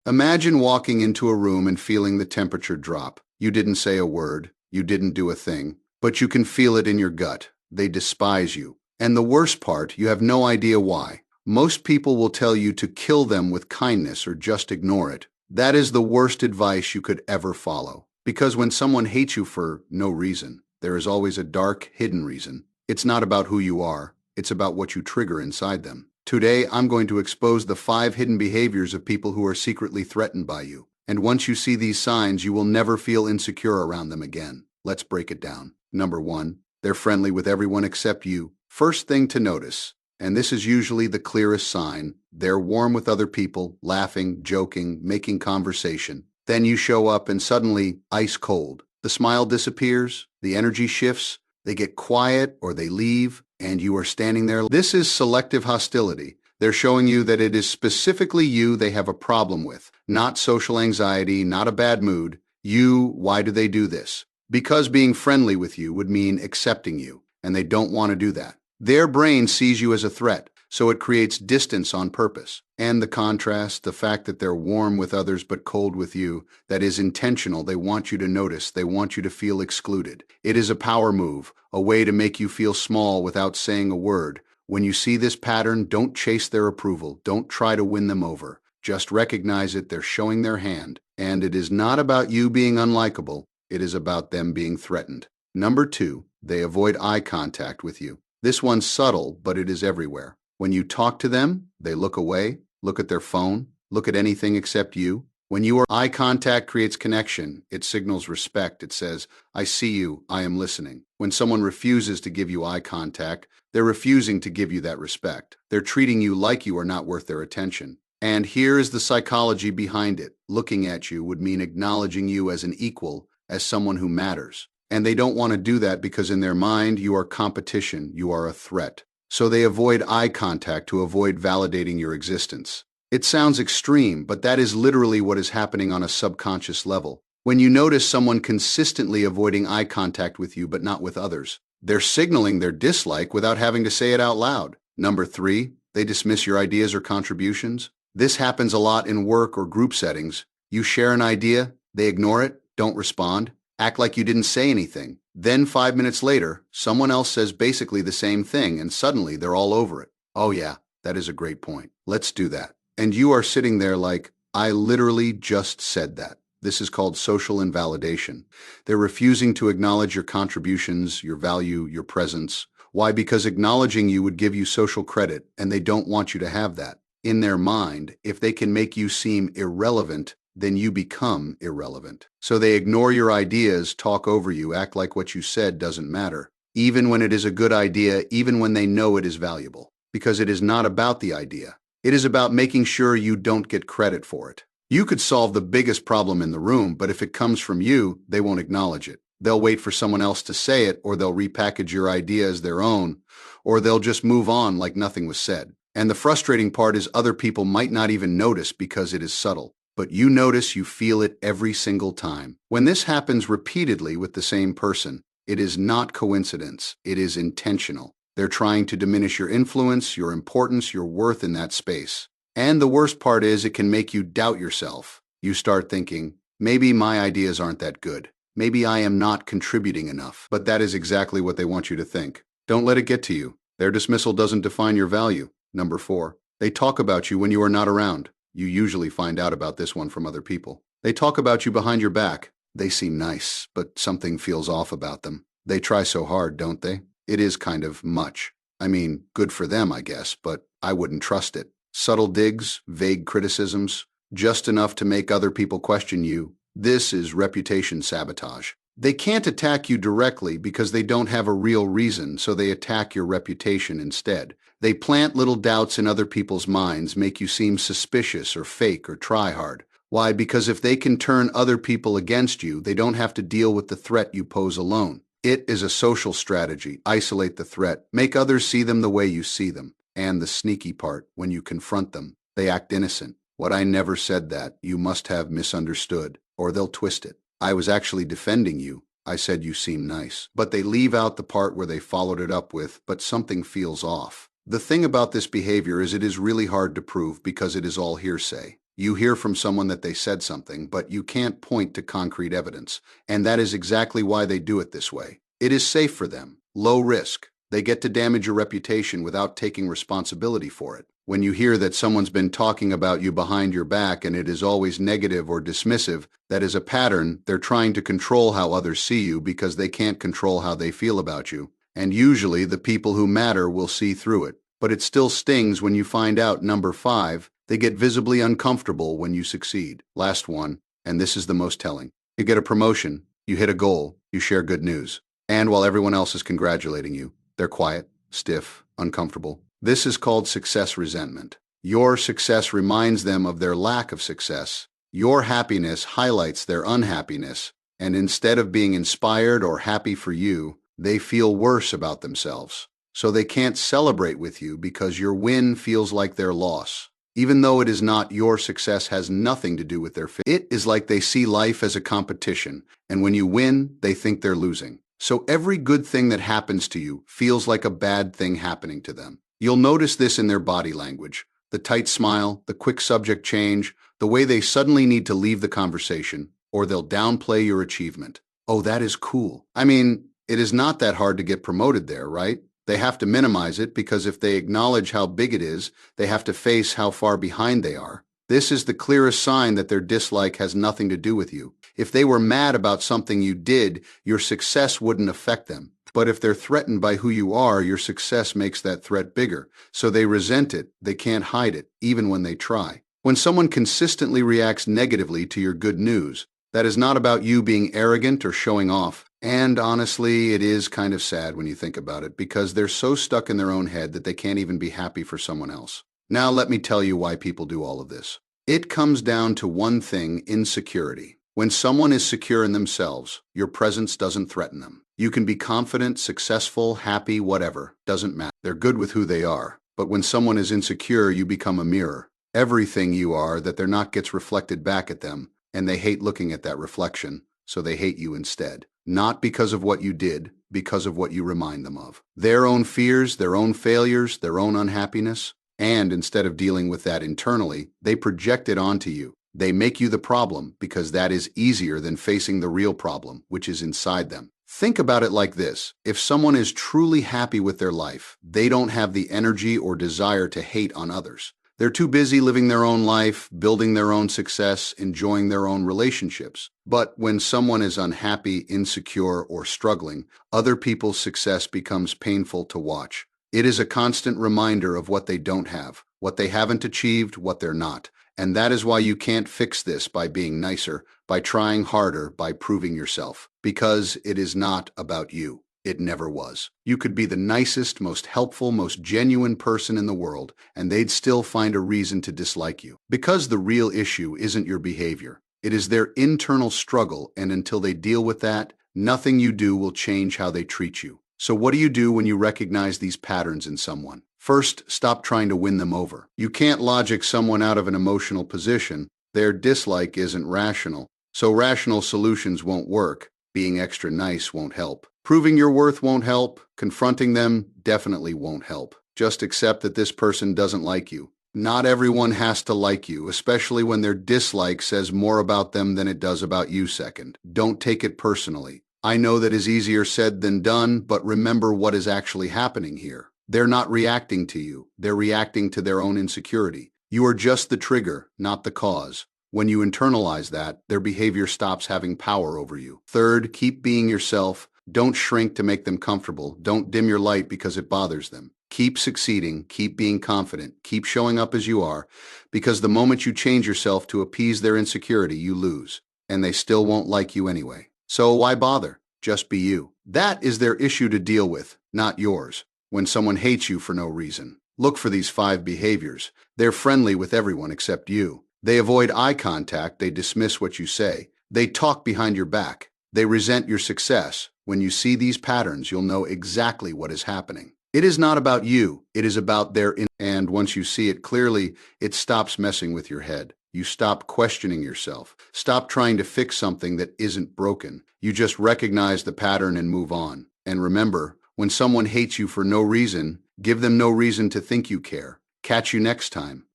Imagine walking into a room and feeling the temperature drop. You didn't say a word, you didn't do a thing, but you can feel it in your gut. They despise you. And the worst part, you have no idea why. Most people will tell you to kill them with kindness or just ignore it. That is the worst advice you could ever follow. Because when someone hates you for no reason, there is always a dark, hidden reason. It's not about who you are, it's about what you trigger inside them. Today, I'm going to expose the 5 hidden behaviors of people who are secretly threatened by you. And once you see these signs, you will never feel insecure around them again. Let's break it down. Number 1, they're friendly with everyone except you. First thing to notice, and this is usually the clearest sign, they're warm with other people, laughing, joking, making conversation. Then you show up and suddenly, ice cold. The smile disappears, the energy shifts, they get quiet or they leave, and you are standing there. This is selective hostility. They're showing you that it is specifically you they have a problem with, not social anxiety, not a bad mood. Why do they do this? Because being friendly with you would mean accepting you, and they don't want to do that. Their brain sees you as a threat, so it creates distance on purpose. And the contrast, the fact that they're warm with others but cold with you, that is intentional. They want you to notice. They want you to feel excluded. It is a power move, a way to make you feel small without saying a word. When you see this pattern, don't chase their approval. Don't try to win them over. Just recognize it. They're showing their hand. And it is not about you being unlikable. It is about them being threatened. Number 2, they avoid eye contact with you. This one's subtle, but it is everywhere. When you talk to them, they look away, look at their phone, look at anything except you. When eye contact creates connection, it signals respect. It says, I see you, I am listening. When someone refuses to give you eye contact, they're refusing to give you that respect. They're treating you like you are not worth their attention. And here is the psychology behind it. Looking at you would mean acknowledging you as an equal, as someone who matters. And they don't want to do that because in their mind, you are competition, you are a threat. So they avoid eye contact to avoid validating your existence. It sounds extreme, but that is literally what is happening on a subconscious level. When you notice someone consistently avoiding eye contact with you but not with others, they're signaling their dislike without having to say it out loud. Number 3, they dismiss your ideas or contributions. This happens a lot in work or group settings. You share an idea, they ignore it, don't respond, act like you didn't say anything. Then 5 minutes later, someone else says basically the same thing, and suddenly they're all over it. Oh yeah, that is a great point. Let's do that. And you are sitting there like, I literally just said that. This is called social invalidation. They're refusing to acknowledge your contributions, your value, your presence. Why? Because acknowledging you would give you social credit, and they don't want you to have that. In their mind, if they can make you seem irrelevant, then you become irrelevant. So they ignore your ideas, talk over you, act like what you said doesn't matter, even when it is a good idea, even when they know it is valuable. Because it is not about the idea. It is about making sure you don't get credit for it. You could solve the biggest problem in the room, but if it comes from you, they won't acknowledge it. They'll wait for someone else to say it, or they'll repackage your idea as their own, or they'll just move on like nothing was said. And the frustrating part is other people might not even notice because it is subtle. But you notice, you feel it every single time. When this happens repeatedly with the same person, it is not coincidence, it is intentional. They're trying to diminish your influence, your importance, your worth in that space. And the worst part is it can make you doubt yourself. You start thinking, maybe my ideas aren't that good. Maybe I am not contributing enough. But that is exactly what they want you to think. Don't let it get to you. Their dismissal doesn't define your value. Number 4, they talk about you when you are not around. You usually find out about this one from other people. They talk about you behind your back. They seem nice, but something feels off about them. They try so hard, don't they? It is kind of much. I mean, good for them, I guess, but I wouldn't trust it. Subtle digs, vague criticisms, just enough to make other people question you. This is reputation sabotage. They can't attack you directly because they don't have a real reason, so they attack your reputation instead. They plant little doubts in other people's minds, make you seem suspicious or fake or try hard. Why? Because if they can turn other people against you, they don't have to deal with the threat you pose alone. It is a social strategy. Isolate the threat. Make others see them the way you see them. And the sneaky part, when you confront them, they act innocent. What? I never said that. You must have misunderstood. Or they'll twist it. I was actually defending you. I said you seem nice. But they leave out the part where they followed it up with, but something feels off. The thing about this behavior is it is really hard to prove because it is all hearsay. You hear from someone that they said something, but you can't point to concrete evidence. And that is exactly why they do it this way. It is safe for them, low risk. They get to damage your reputation without taking responsibility for it. When you hear that someone's been talking about you behind your back and it is always negative or dismissive, that is a pattern. They're trying to control how others see you because they can't control how they feel about you. And usually the people who matter will see through it. But it still stings when you find out. Number 5, they get visibly uncomfortable when you succeed. Last one, and this is the most telling. You get a promotion, you hit a goal, you share good news. And while everyone else is congratulating you, they're quiet, stiff, uncomfortable. This is called success resentment. Your success reminds them of their lack of success. Your happiness highlights their unhappiness. And instead of being inspired or happy for you, they feel worse about themselves. So they can't celebrate with you because your win feels like their loss. Even though it is not, your success has nothing to do with their it is like they see life as a competition, and when you win, they think they're losing. So every good thing that happens to you feels like a bad thing happening to them. You'll notice this in their body language, the tight smile, the quick subject change, the way they suddenly need to leave the conversation, or they'll downplay your achievement. Oh, that is cool. I mean, it is not that hard to get promoted there, right? They have to minimize it because if they acknowledge how big it is, they have to face how far behind they are. This is the clearest sign that their dislike has nothing to do with you. If they were mad about something you did, your success wouldn't affect them. But if they're threatened by who you are, your success makes that threat bigger. So they resent it. They can't hide it, even when they try. When someone consistently reacts negatively to your good news, that is not about you being arrogant or showing off. And honestly, it is kind of sad when you think about it because they're so stuck in their own head that they can't even be happy for someone else. Now let me tell you why people do all of this. It comes down to one thing: insecurity. When someone is secure in themselves, your presence doesn't threaten them. You can be confident, successful, happy, whatever, doesn't matter. They're good with who they are. But when someone is insecure, you become a mirror. Everything you are that they're not gets reflected back at them, and they hate looking at that reflection, so they hate you instead. Not because of what you did, because of what you remind them of. Their own fears, their own failures, their own unhappiness. And instead of dealing with that internally, they project it onto you. They make you the problem because that is easier than facing the real problem, which is inside them. Think about it like this. If someone is truly happy with their life, they don't have the energy or desire to hate on others. They're too busy living their own life, building their own success, enjoying their own relationships. But when someone is unhappy, insecure, or struggling, other people's success becomes painful to watch. It is a constant reminder of what they don't have, what they haven't achieved, what they're not. And that is why you can't fix this by being nicer, by trying harder, by proving yourself. Because it is not about you. It never was. You could be the nicest, most helpful, most genuine person in the world, and they'd still find a reason to dislike you. Because the real issue isn't your behavior. It is their internal struggle, and until they deal with that, nothing you do will change how they treat you. So what do you do when you recognize these patterns in someone? First, stop trying to win them over. You can't logic someone out of an emotional position. Their dislike isn't rational, so rational solutions won't work. Being extra nice won't help. Proving your worth won't help. Confronting them definitely won't help. Just accept that this person doesn't like you. Not everyone has to like you, especially when their dislike says more about them than it does about you. Second, don't take it personally. I know that is easier said than done, but remember what is actually happening here. They're not reacting to you. They're reacting to their own insecurity. You are just the trigger, not the cause. When you internalize that, their behavior stops having power over you. Third, keep being yourself. Don't shrink to make them comfortable. Don't dim your light because it bothers them. Keep succeeding, keep being confident, keep showing up as you are, because the moment you change yourself to appease their insecurity, you lose, and they still won't like you anyway. So why bother? Just be you. That is their issue to deal with, not yours. When someone hates you for no reason, look for these 5 behaviors. They're friendly with everyone except you. They avoid eye contact. They dismiss what you say. They talk behind your back. They resent your success. When you see these patterns, you'll know exactly what is happening. It is not about you. It is about and once you see it clearly, it stops messing with your head. You stop questioning yourself. Stop trying to fix something that isn't broken. You just recognize the pattern and move on. And remember, when someone hates you for no reason, give them no reason to think you care. Catch you next time.